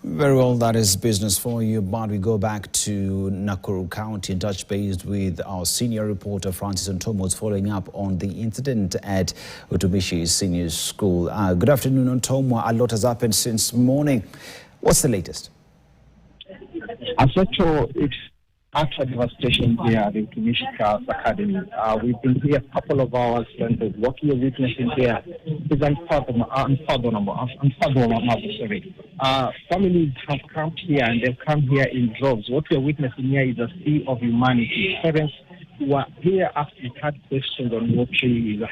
Very well, that is business for you, but we go back to Nakuru County and touch base with our senior reporter Francis Ontomo following up on the incident at Utumishi Senior School. Good afternoon, Ontomo. A lot has happened since morning. What's the latest? It's after devastation here at the Utumishi Girls Academy. We've been here a couple of hours, and what we are witnessing here is unfathomable. Families have come here, and they've come here in droves. What we are witnessing here is a sea of humanity. Parents who are here asking hard questions on what is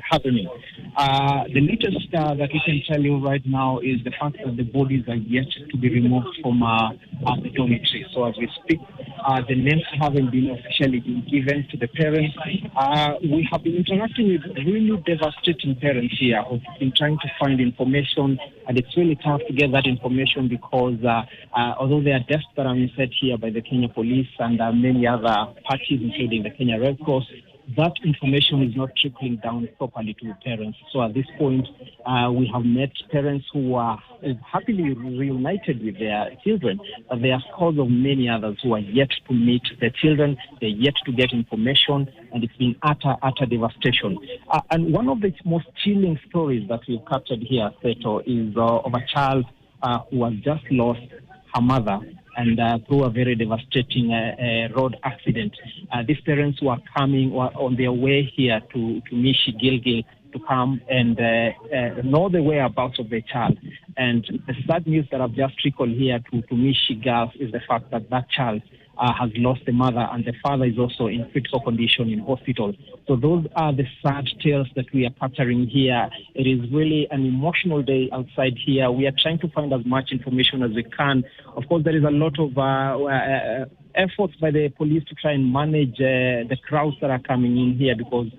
happening. The latest that we can tell you right now is the fact that the bodies are yet to be removed from the dormitory. So as we speak, the names haven't been officially given to the parents. We have been interacting with really devastating parents here who've been trying to find information, and it's really tough to get that information because although there are deaths that are said here by the Kenya Police and many other parties, including the Kenya Red Cross, that information is not trickling down properly to the parents. So at this point, we have met parents who are happily reunited with their children, but there are scores of many others who are yet to meet their children. They're yet to get information, and it's been utter devastation. And one of the most chilling stories that we've captured here, Seto, is of a child who has just lost her mother and through a very devastating road accident. These parents were on their way here to Utumishi Girls to come and know the whereabouts of their child. And the sad news that I've just trickled here to Utumishi Girls is the fact that that child has lost the mother, and the father is also in critical condition in hospital. So those are the sad tales that we are capturing here. It is really an emotional day outside here. We are trying to find as much information as we can. Of course, there is a lot of efforts by the police to try and manage the crowds that are coming in here because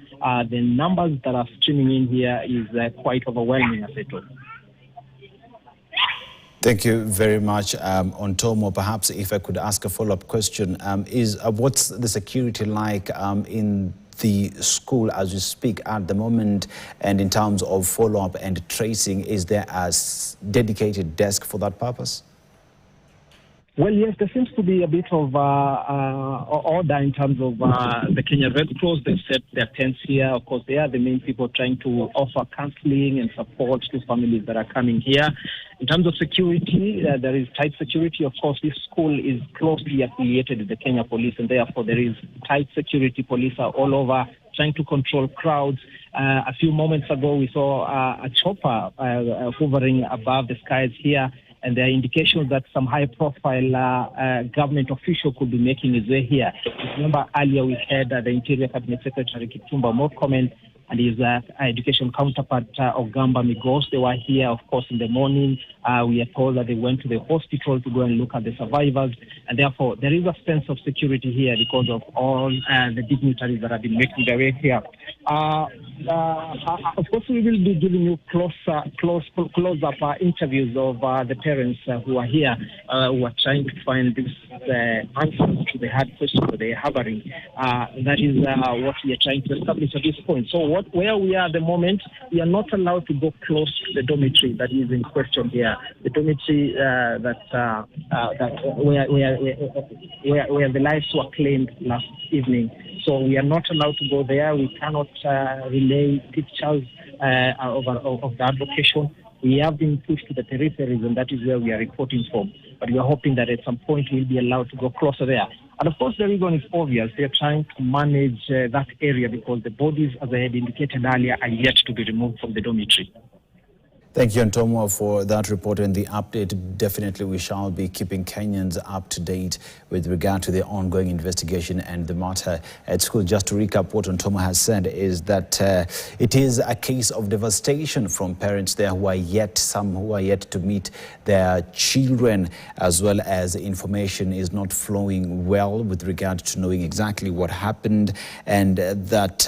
the numbers that are streaming in here is quite overwhelming, as I told. Thank you very much, Ontomo. Perhaps if I could ask a follow-up question, what's the security like in the school as we speak at the moment, and in terms of follow-up and tracing, is there a dedicated desk for that purpose? Well, yes, there seems to be a bit of order in terms of the Kenya Red Cross. They've set their tents here. Of course, they are the main people trying to offer counseling and support to families that are coming here. In terms of security, there is tight security. Of course, this school is closely affiliated with the Kenya Police, and therefore there is tight security. Police are all over trying to control crowds. A few moments ago, we saw a chopper hovering above the skies here, and there are indications that some high-profile government official could be making his way here. Remember, earlier we had the Interior Cabinet Secretary Kipchumba Murkomen and his education counterpart Ogamba Migos. They were here, of course, in the morning. We are told that they went to the hospital to go and look at the survivors, and therefore there is a sense of security here because of all the dignitaries that have been making their way here. Of course, we will be giving you close-up interviews of the parents who are here, who are trying to find these answers to the hard questions that they are harboring. That is what we are trying to establish at this point. So where we are at the moment, we are not allowed to go close to the dormitory that is in question here. The dormitory where the lives were claimed last evening. So we are not allowed to go there. We cannot relay pictures of that location. We have been pushed to the peripheries, and that is where we are reporting from. But we are hoping that at some point we'll be allowed to go closer there. And of course, the reason is obvious. They are trying to manage that area because the bodies, as I had indicated earlier, are yet to be removed from the dormitory. Thank you, Ontomo, for that report and the update. Definitely, we shall be keeping Kenyans up to date with regard to the ongoing investigation and the matter at school. Just to recap, what Ontomo has said is that it is a case of devastation from parents there who are yet to meet their children, as well as information is not flowing well with regard to knowing exactly what happened, and that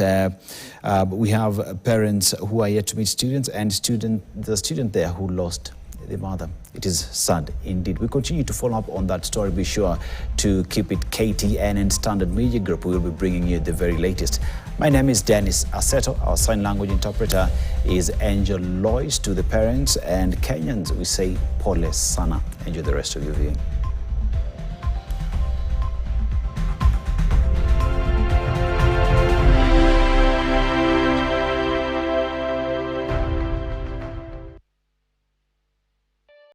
we have parents who are yet to meet students and the student there who lost the mother. It is sad indeed. We continue to follow up on that story. Be sure to keep it KTN and Standard Media Group. We will be bringing you the very latest. My name is Dennis Aseto. Our sign language interpreter is Angel Lois. To the parents and Kenyans, we say pole sana. Enjoy the rest of your viewing.